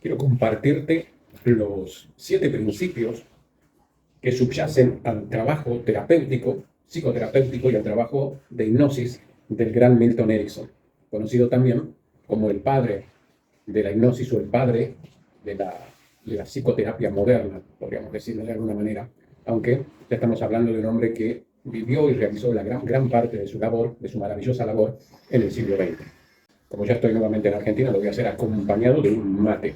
quiero compartirte los 7 principios que subyacen al trabajo terapéutico, psicoterapéutico y al trabajo de hipnosis del gran Milton Erickson, conocido también como el padre de la hipnosis o el padre de la psicoterapia moderna, podríamos decirlo de alguna manera, aunque ya estamos hablando de un hombre que vivió y realizó la gran parte de su labor, de su maravillosa labor, en el siglo XX. Como ya estoy nuevamente en Argentina, lo voy a hacer acompañado de un mate.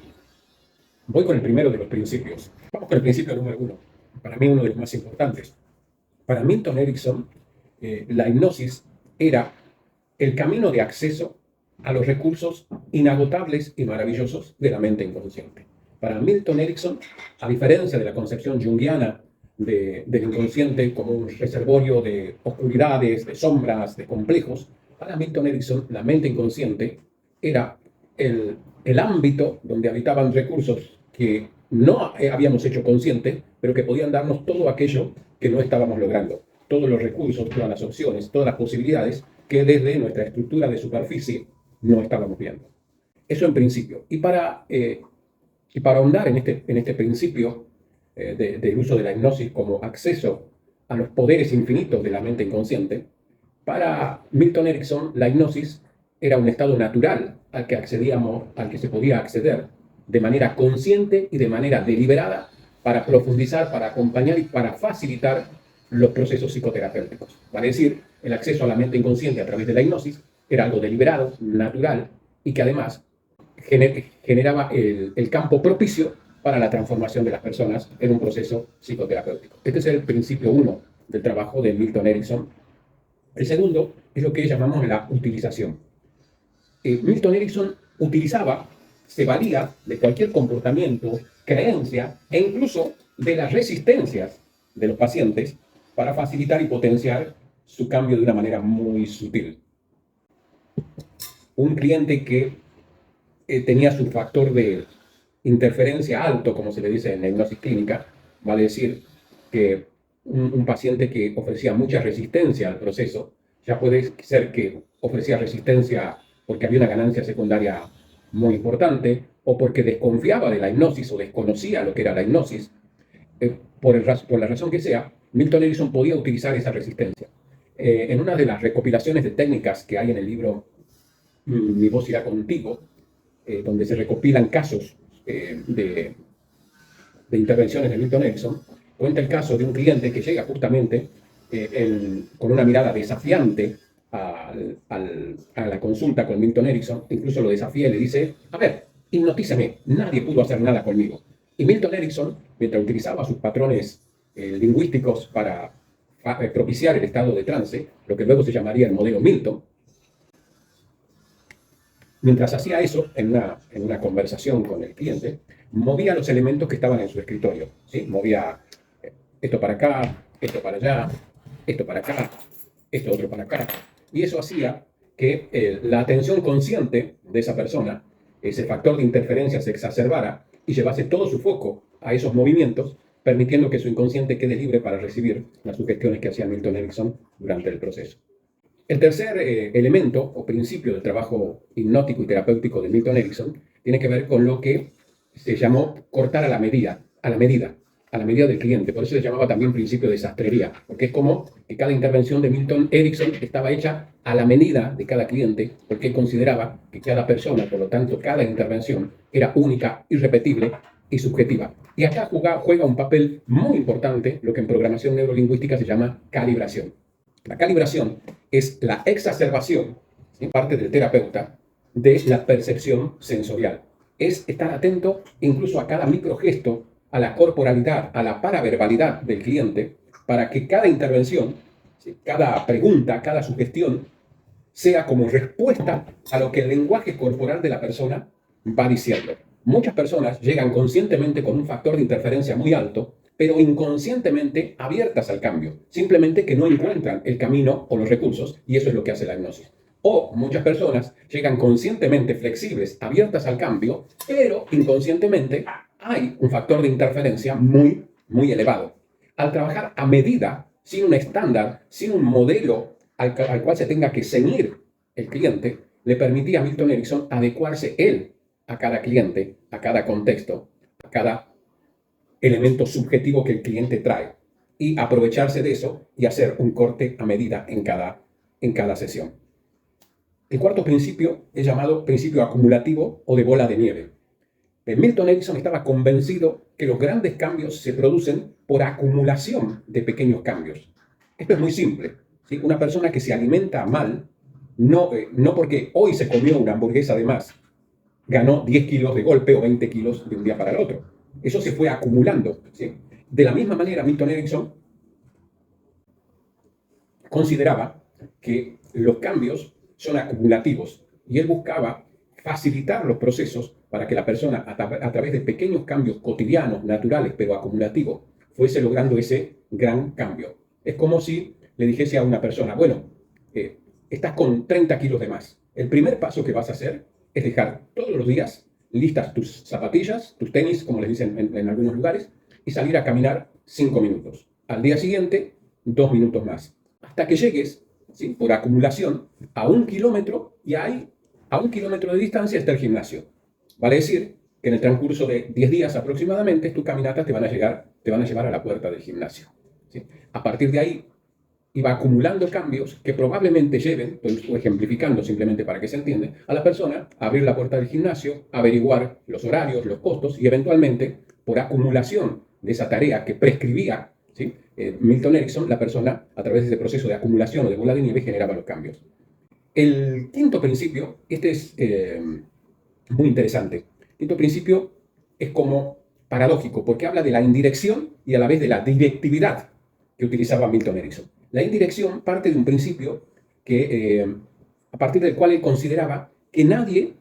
Voy con el primero de los principios. Vamos con el principio número 1. Para mí uno de los más importantes. Para Milton Erickson, la hipnosis era el camino de acceso a los recursos inagotables y maravillosos de la mente inconsciente. Para Milton Erickson, a diferencia de la concepción junguiana del inconsciente como un reservorio de oscuridades, de sombras, de complejos, para Milton Erickson la mente inconsciente era el ámbito donde habitaban recursos que no habíamos hecho consciente, pero que podían darnos todo aquello que no estábamos logrando. Todos los recursos, todas las opciones, todas las posibilidades que desde nuestra estructura de superficie no estábamos viendo. Eso en principio. Y para ahondar en este principio del uso de la hipnosis como acceso a los poderes infinitos de la mente inconsciente, para Milton Erickson la hipnosis era un estado natural al que accedíamos, al que se podía acceder de manera consciente y de manera deliberada para profundizar, para acompañar y para facilitar los procesos psicoterapéuticos. Vale decir, el acceso a la mente inconsciente a través de la hipnosis era algo deliberado, natural y que además generaba el campo propicio para la transformación de las personas en un proceso psicoterapéutico. Este es el principio 1 del trabajo de Milton Erickson. El segundo es lo que llamamos la utilización. Milton Erickson utilizaba, se valía de cualquier comportamiento, creencia e incluso de las resistencias de los pacientes para facilitar y potenciar su cambio de una manera muy sutil. Un cliente que tenía su factor de interferencia alto, como se le dice en la hipnosis clínica, vale decir que un paciente que ofrecía mucha resistencia al proceso, ya puede ser que ofrecía resistencia porque había una ganancia secundaria muy importante, o porque desconfiaba de la hipnosis o desconocía lo que era la hipnosis, por la razón que sea, Milton Erickson podía utilizar esa resistencia. En una de las recopilaciones de técnicas que hay en el libro Mi voz irá contigo, donde se recopilan casos de intervenciones de Milton Erickson, cuenta el caso de un cliente que llega justamente con una mirada desafiante a la consulta con Milton Erickson, incluso lo desafía y le dice, a ver, hipnotízame, nadie pudo hacer nada conmigo. Y Milton Erickson, mientras utilizaba sus patrones lingüísticos para propiciar el estado de trance, lo que luego se llamaría el modelo Milton, mientras hacía eso en una conversación con el cliente, movía los elementos que estaban en su escritorio, ¿sí? Movía esto para acá, esto para allá, esto para acá, esto otro para acá. Y eso hacía que la atención consciente de esa persona, ese factor de interferencia se exacerbara y llevase todo su foco a esos movimientos, permitiendo que su inconsciente quede libre para recibir las sugestiones que hacía Milton Erickson durante el proceso. El tercer elemento o principio del trabajo hipnótico y terapéutico de Milton Erickson tiene que ver con lo que se llamó cortar a la medida del cliente. Por eso se llamaba también principio de sastrería, porque es como que cada intervención de Milton Erickson estaba hecha a la medida de cada cliente, porque él consideraba que cada persona, por lo tanto, cada intervención era única, irrepetible y subjetiva. Y acá juega un papel muy importante lo que en programación neurolingüística se llama calibración. La calibración es la exacerbación, ¿sí?, parte del terapeuta, de la percepción sensorial. Es estar atento incluso a cada microgesto, a la corporalidad, a la paraverbalidad del cliente, para que cada intervención, ¿sí?, cada pregunta, cada sugestión, sea como respuesta a lo que el lenguaje corporal de la persona va diciendo. Muchas personas llegan conscientemente con un factor de interferencia muy alto, pero inconscientemente abiertas al cambio, simplemente que no encuentran el camino o los recursos, y eso es lo que hace la hipnosis. O muchas personas llegan conscientemente flexibles, abiertas al cambio, pero inconscientemente hay un factor de interferencia muy, muy elevado. Al trabajar a medida, sin un estándar, sin un modelo al cual se tenga que ceñir el cliente, le permitía a Milton Erickson adecuarse él a cada cliente, a cada contexto, a cada elemento subjetivo que el cliente trae y aprovecharse de eso y hacer un corte a medida en cada sesión. El cuarto principio es llamado principio acumulativo o de bola de nieve. Milton Erickson estaba convencido que los grandes cambios se producen por acumulación de pequeños cambios. Esto es muy simple, ¿sí? Una persona que se alimenta mal, no porque hoy se comió una hamburguesa de más, ganó 10 kilos de golpe o 20 kilos de un día para el otro. Eso se fue acumulando, ¿sí? De la misma manera, Milton Erickson consideraba que los cambios son acumulativos y él buscaba facilitar los procesos para que la persona, a través de pequeños cambios cotidianos, naturales, pero acumulativos, fuese logrando ese gran cambio. Es como si le dijese a una persona, bueno, estás con 30 kilos de más. El primer paso que vas a hacer es dejar todos los días listas tus zapatillas, tus tenis, como les dicen en algunos lugares, y salir a caminar 5 minutos. Al día siguiente, 2 minutos más. Hasta que llegues, ¿sí?, por acumulación, a 1 kilómetro, y ahí, a 1 kilómetro de distancia está el gimnasio. Vale decir que en el transcurso de 10 días aproximadamente, tus caminatas te van a llevar a la puerta del gimnasio, ¿sí? A partir de ahí, iba acumulando cambios que probablemente lleven, estoy ejemplificando simplemente para que se entienda, a la persona a abrir la puerta del gimnasio, averiguar los horarios, los costos y eventualmente, por acumulación de esa tarea que prescribía, ¿sí?, Milton Erickson, la persona, a través de ese proceso de acumulación o de bola de nieve, generaba los cambios. El quinto principio, este es muy interesante. El quinto principio es como paradójico, porque habla de la indirección y a la vez de la directividad que utilizaba Milton Erickson. La indirección parte de un principio a partir del cual él consideraba que nadie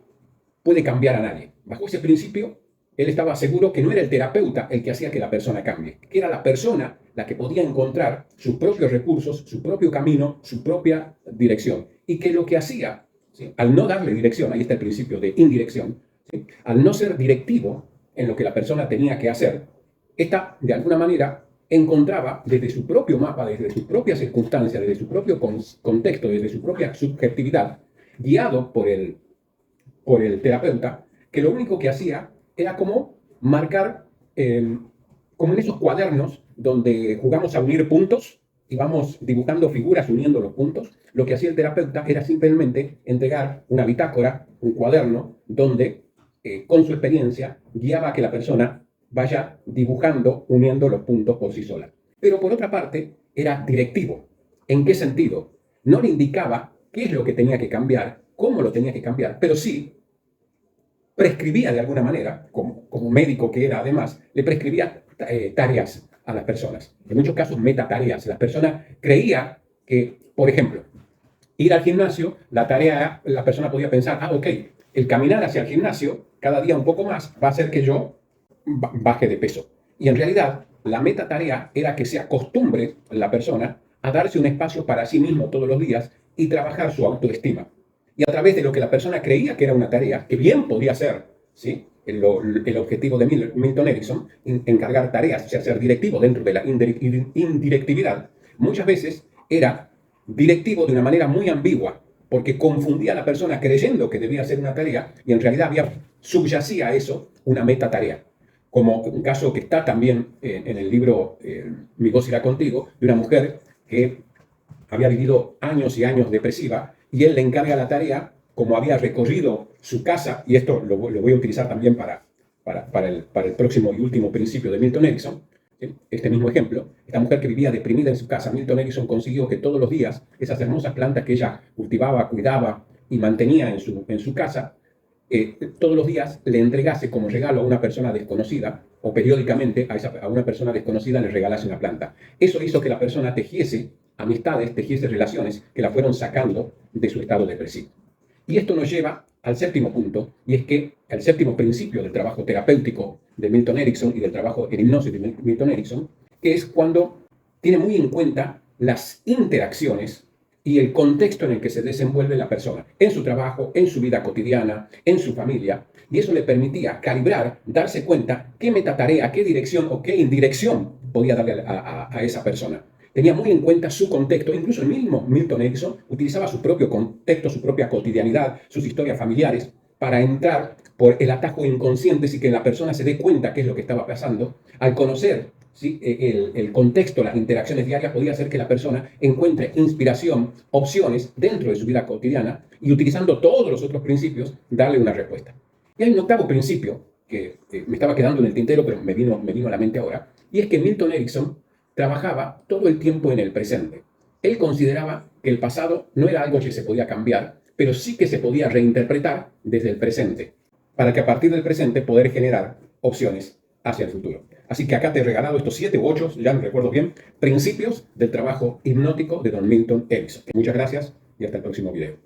puede cambiar a nadie. Bajo ese principio, él estaba seguro que no era el terapeuta el que hacía que la persona cambie, que era la persona la que podía encontrar sus propios recursos, su propio camino, su propia dirección. Y que lo que hacía, ¿sí?, al no darle dirección, ahí está el principio de indirección, ¿sí?, al no ser directivo en lo que la persona tenía que hacer, esta, de alguna manera, encontraba desde su propio mapa, desde su propia circunstancia, desde su propio contexto, desde su propia subjetividad, guiado por el terapeuta, que lo único que hacía era como marcar, como en esos cuadernos donde jugamos a unir puntos y vamos dibujando figuras uniendo los puntos. Lo que hacía el terapeuta era simplemente entregar una bitácora, un cuaderno, donde con su experiencia guiaba a que la persona vaya dibujando, uniendo los puntos por sí sola. Pero por otra parte, era directivo. ¿En qué sentido? No le indicaba qué es lo que tenía que cambiar, cómo lo tenía que cambiar, pero sí prescribía de alguna manera, como médico que era además, le prescribía tareas a las personas. En muchos casos, metatareas. La persona creía que, por ejemplo, ir al gimnasio, la persona podía pensar, ok, el caminar hacia el gimnasio cada día un poco más va a hacer que yo baje de peso. Y en realidad, la meta tarea era que se acostumbre la persona a darse un espacio para sí mismo todos los días y trabajar su autoestima. Y a través de lo que la persona creía que era una tarea, que bien podía ser, ¿sí?, el objetivo de Milton Erickson, encargar tareas, o sea, ser directivo dentro de la indirectividad, muchas veces era directivo de una manera muy ambigua, porque confundía a la persona creyendo que debía hacer una tarea y en realidad subyacía a eso una meta tarea. Como un caso que está también en el libro Mi voz irá contigo, de una mujer que había vivido años y años depresiva y él le encarga la tarea, como había recorrido su casa, y esto lo voy a utilizar también para el próximo y último principio de Milton Erickson, este mismo ejemplo, esta mujer que vivía deprimida en su casa, Milton Erickson consiguió que todos los días esas hermosas plantas que ella cultivaba, cuidaba y mantenía en su casa, todos los días le entregase como regalo a una persona desconocida, o periódicamente a una persona desconocida le regalase una planta. Eso hizo que la persona tejiese amistades, tejiese relaciones que la fueron sacando de su estado depresivo. Y esto nos lleva al séptimo punto, y es que el séptimo principio del trabajo terapéutico de Milton Erickson y del trabajo en hipnosis de Milton Erickson, que es cuando tiene muy en cuenta las interacciones y el contexto en el que se desenvuelve la persona, en su trabajo, en su vida cotidiana, en su familia, y eso le permitía calibrar, darse cuenta qué metatarea, qué dirección o qué indirección podía darle a esa persona. Tenía muy en cuenta su contexto, incluso el mismo Milton Erickson utilizaba su propio contexto, su propia cotidianidad, sus historias familiares, para entrar por el atajo inconsciente, sin que la persona se dé cuenta qué es lo que estaba pasando. Al conocer, ¿sí?, el contexto, las interacciones diarias, podía hacer que la persona encuentre inspiración, opciones dentro de su vida cotidiana y utilizando todos los otros principios, darle una respuesta. Y hay un octavo principio que me estaba quedando en el tintero, pero me vino a la mente ahora, y es que Milton Erickson trabajaba todo el tiempo en el presente. Él consideraba que el pasado no era algo que se podía cambiar, pero sí que se podía reinterpretar desde el presente, para que a partir del presente poder generar opciones hacia el futuro. Así que acá te he regalado estos 7 u 8, ya no recuerdo bien, principios del trabajo hipnótico de Don Milton Erickson. Muchas gracias y hasta el próximo video.